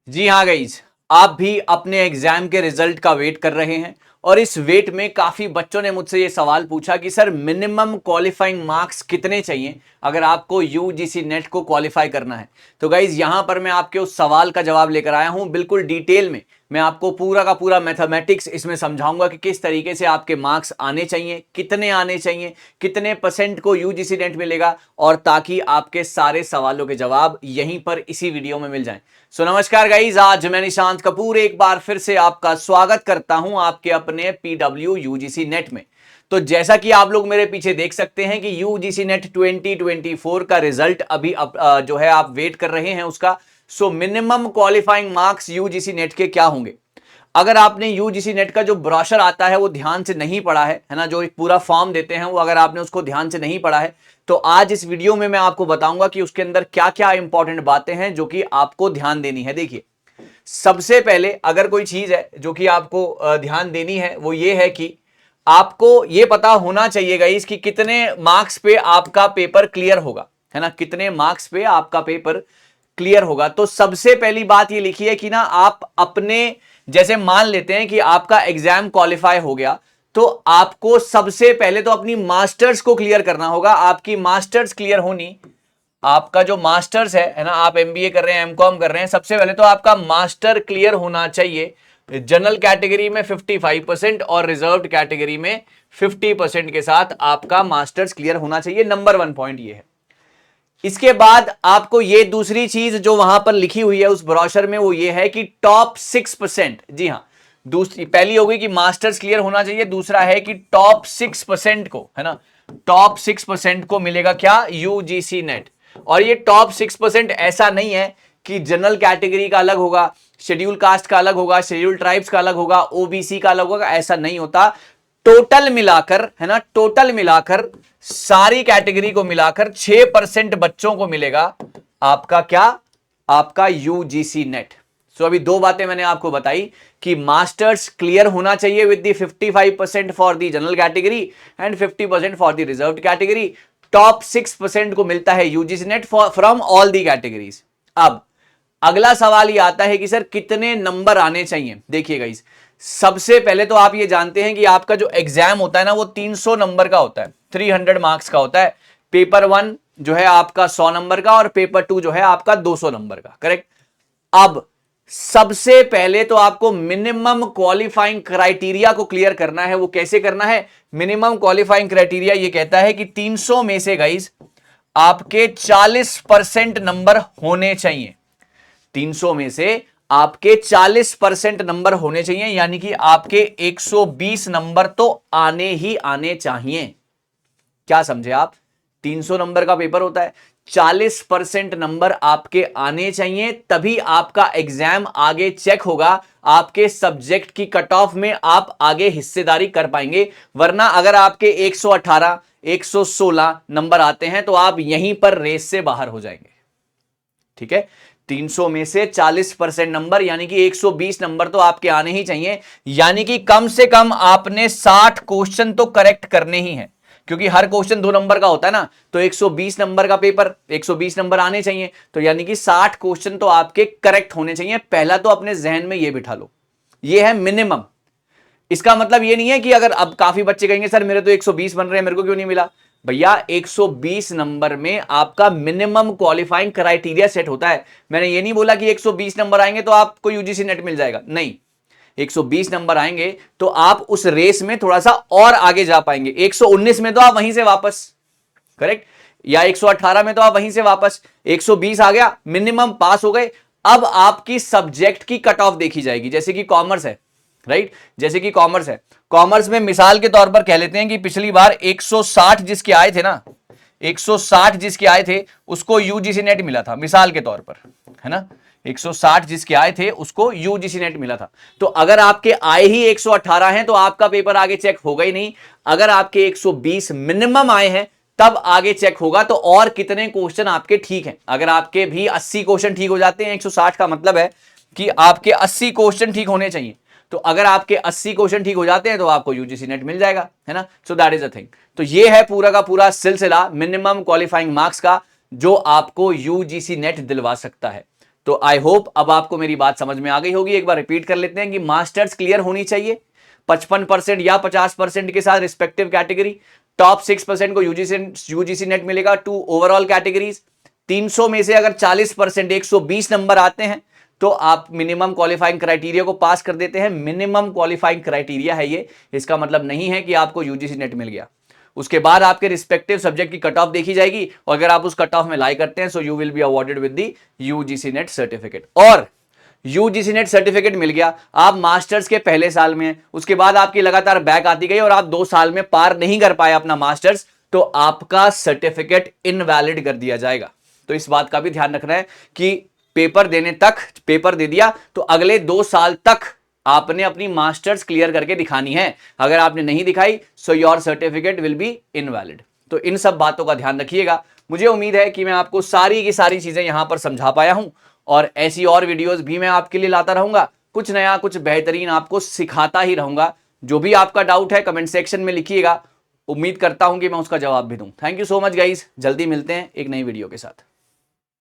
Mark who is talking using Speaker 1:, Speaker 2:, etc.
Speaker 1: जी हाँ गाइज, आप भी अपने एग्जाम के रिजल्ट का वेट कर रहे हैं और इस वेट में काफी बच्चों ने मुझसे ये सवाल पूछा कि सर मिनिमम क्वालिफाइंग मार्क्स कितने चाहिए अगर आपको यूजीसी नेट को क्वालिफाई करना है। तो गाइज यहां पर मैं आपके उस सवाल का जवाब लेकर आया हूं बिल्कुल डिटेल में। मैं आपको पूरा का पूरा मैथमेटिक्स इसमें समझाऊंगा कि किस तरीके से आपके मार्क्स आने चाहिए, कितने आने चाहिए, कितने परसेंट को यूजीसी नेट मिलेगा, और ताकि आपके सारे सवालों के जवाब यहीं पर इसी वीडियो में मिल जाएं। सो नमस्कार गाइज, आज मैं निशांत कपूर एक बार फिर से आपका स्वागत करता हूं आपके अपने पीडब्ल्यू यूजीसी नेट में। तो जैसा कि आप लोग मेरे पीछे देख सकते हैं कि यूजीसी नेट 2024 का रिजल्ट अभी जो है आप वेट कर रहे हैं उसका। So minimum qualifying marks UGC net के क्या होंगे? अगर आपने यूजीसी नेट का जो ब्रोशर आता है वो ध्यान से नहीं पढ़ा है ना, जो एक पूरा फॉर्म देते हैं वो अगर आपने उसको ध्यान से नहीं पढ़ा है, तो आज इस वीडियो में मैं आपको बताऊंगा कि उसके अंदर क्या क्या इंपॉर्टेंट बातें हैं जो कि आपको ध्यान देनी है। देखिए, सबसे पहले अगर कोई चीज है जो कि आपको ध्यान देनी है वो ये है कि आपको ये पता होना चाहिए गाइस कि कितने मार्क्स पे आपका पेपर क्लियर होगा, है ना, कितने मार्क्स पे आपका पेपर क्लियर होगा। तो सबसे पहली बात ये लिखी है कि ना आप अपने, जैसे मान लेते हैं कि आपका एग्जाम क्वालिफाई हो गया, तो आपको सबसे पहले तो अपनी मास्टर्स को क्लियर करना होगा। आपकी मास्टर्स क्लियर होनी, आपका जो मास्टर्स है ना, आप एमबीए कर रहे हैं, एमकॉम कर रहे हैं, सबसे पहले तो आपका मास्टर क्लियर होना चाहिए। जनरल कैटेगरी में 55% और रिजर्व्ड कैटेगरी में 50% के साथ आपका मास्टर्स क्लियर होना चाहिए। नंबर 1 पॉइंट ये है। इसके बाद आपको ये दूसरी चीज जो वहां पर लिखी हुई है उस ब्रोशर में वो ये है कि टॉप 6%, जी हां, दूसरी पहली हो गई कि मास्टर्स क्लियर होना चाहिए, दूसरा है कि टॉप 6% को, है ना, टॉप 6% को मिलेगा क्या? UGC net. और ये टॉप 6% ऐसा नहीं है कि जनरल कैटेगरी का अलग होगा, शेड्यूल कास्ट का अलग होगा, शेड्यूल ट्राइब्स का अलग होगा, ओबीसी का अलग होगा, ऐसा नहीं होता। टोटल मिलाकर, है ना, टोटल मिलाकर सारी कैटेगरी को मिलाकर 6% बच्चों को मिलेगा आपका क्या? आपका यूजीसी नेट। सो अभी दो बातें मैंने आपको बताई कि मास्टर्स क्लियर होना चाहिए with the 55% for the general category and 50% for the reserved category. Top 6% को मिलता है UGC net from all the categories. अब अगला सवाल ये आता है कि सर कितने नंबर आने चाहिए। देखिएगा, इस सबसे पहले तो आप ये जानते हैं कि आपका जो एग्जाम होता है ना वो 300 नंबर का होता है, 300 मार्क्स का होता है। पेपर 1 जो है आपका 100 नंबर का और पेपर 2 जो है आपका 200 नंबर का, करेक्ट। अब सबसे पहले तो आपको मिनिमम क्वालिफाइंग क्राइटेरिया को क्लियर करना है। वो कैसे करना है? मिनिमम क्वालिफाइंग क्राइटेरिया ये कहता है कि 300 में से गाइस आपके 40% नंबर होने चाहिए। 300 में से आपके 40% नंबर होने चाहिए, यानी कि आपके 120 नंबर तो आने ही आने चाहिए। क्या समझे आप? 300 नंबर का पेपर होता है, 40% नंबर आपके आने चाहिए, तभी आपका एग्जाम आगे चेक होगा, आपके सब्जेक्ट की कट ऑफ में आप आगे हिस्सेदारी कर पाएंगे। वरना अगर आपके 118 116 नंबर आते हैं तो आप यहीं पर रेस से बाहर हो जाएंगे। ठीक है, 300 में से 40% नंबर यानी कि 120 नंबर तो आपके आने ही चाहिए, यानी कि कम से कम आपने 60 क्वेश्चन तो करेक्ट करने ही हैं, क्योंकि हर क्वेश्चन 2 नंबर का होता है ना। तो 120 नंबर का पेपर, 120 नंबर आने चाहिए, तो यानी कि 60 क्वेश्चन तो आपके करेक्ट होने चाहिए। पहला तो अपने जहन में यह बिठा लो, यह है मिनिमम। इसका मतलब यह नहीं है कि अगर अब काफी बच्चे कहेंगे सर मेरे तो 120 बन रहे हैं, मेरे को क्यों नहीं मिला? भैया 120 नंबर में आपका मिनिमम क्वालिफाइंग क्राइटेरिया सेट होता है। मैंने ये नहीं बोला कि 120 नंबर आएंगे तो आपको यूजीसी नेट मिल जाएगा, नहीं। 120 नंबर आएंगे तो आप उस रेस में थोड़ा सा और आगे जा पाएंगे। 119 में तो आप वहीं से वापस, करेक्ट, या 118 में तो आप वहीं से वापस। 120 आ गया, मिनिमम पास हो गए। अब आपकी सब्जेक्ट की कट ऑफ देखी जाएगी। जैसे कि कॉमर्स है, राइट, जैसे कि कॉमर्स है, कॉमर्स में मिसाल के तौर पर कह लेते हैं कि पिछली बार 160 जिसके आए थे ना, 160 जिसके आए थे उसको यूजीसी नेट मिला था, मिसाल के तौर पर, है ना। 160 जिसके आए थे उसको यूजीसी नेट मिला था। तो अगर आपके आए ही 118 हैं तो आपका पेपर आगे चेक होगा ही नहीं। अगर आपके 120 मिनिमम आए हैं तब आगे चेक होगा। तो और कितने क्वेश्चन आपके ठीक हैं? अगर आपके भी 80 क्वेश्चन ठीक हो जाते हैं, 160 का मतलब है कि आपके 80 क्वेश्चन ठीक होने चाहिए। तो अगर आपके 80 क्वेश्चन ठीक हो जाते हैं तो आपको यूजीसी नेट मिल जाएगा, है ना। So that is a thing. तो ये है पूरा का पूरा सिलसिला मिनिमम क्वालिफाइंग मार्क्स का जो आपको यूजीसी नेट दिलवा सकता है। तो आई होप अब आपको मेरी बात समझ में आ गई होगी। एक बार रिपीट कर लेते हैं कि मास्टर्स क्लियर होनी चाहिए 55% या 50% के साथ रिस्पेक्टिव कैटेगरी। टॉप 6% को यूजीसी नेट मिलेगा टू ओवरऑल कैटेगरीज। 300 में से अगर 40% 120 नंबर आते हैं तो आप मिनिमम क्वालिफाइंग क्राइटेरिया को पास कर देते हैं। मिनिमम क्वालिफाइंग क्राइटेरिया है ये, इसका मतलब नहीं है कि आपको यूजीसी नेट मिल गया। उसके बाद आपके रिस्पेक्टिव सब्जेक्ट की कट ऑफ देखी जाएगी और अगर आप उस कट ऑफ में लाई करते हैं so you will be awarded with the UGC net certificate. और यूजीसी नेट सर्टिफिकेट मिल गया, आप मास्टर्स के पहले साल में, उसके बाद आपकी लगातार बैक आती गई और आप 2 साल में पार नहीं कर पाए अपना मास्टर्स, तो आपका सर्टिफिकेट इनवैलिड कर दिया जाएगा। तो इस बात का भी ध्यान रखना है कि पेपर देने तक, पेपर दे दिया तो अगले 2 साल तक आपने अपनी मास्टर्स क्लियर करके दिखानी है। अगर आपने नहीं दिखाई so your certificate will be invalid. तो इन सब बातों का ध्यान रखिएगा। मुझे उम्मीद है कि मैं आपको सारी की सारी चीजें यहां पर समझा पाया हूं और ऐसी और वीडियोस भी मैं आपके लिए लाता रहूंगा। कुछ नया, कुछ बेहतरीन आपको सिखाता ही रहूंगा। जो भी आपका डाउट है कमेंट सेक्शन में लिखिएगा, उम्मीद करता हूं कि मैं उसका जवाब भी दूं। Thank you so much guys, जल्दी मिलते हैं एक नई वीडियो के साथ।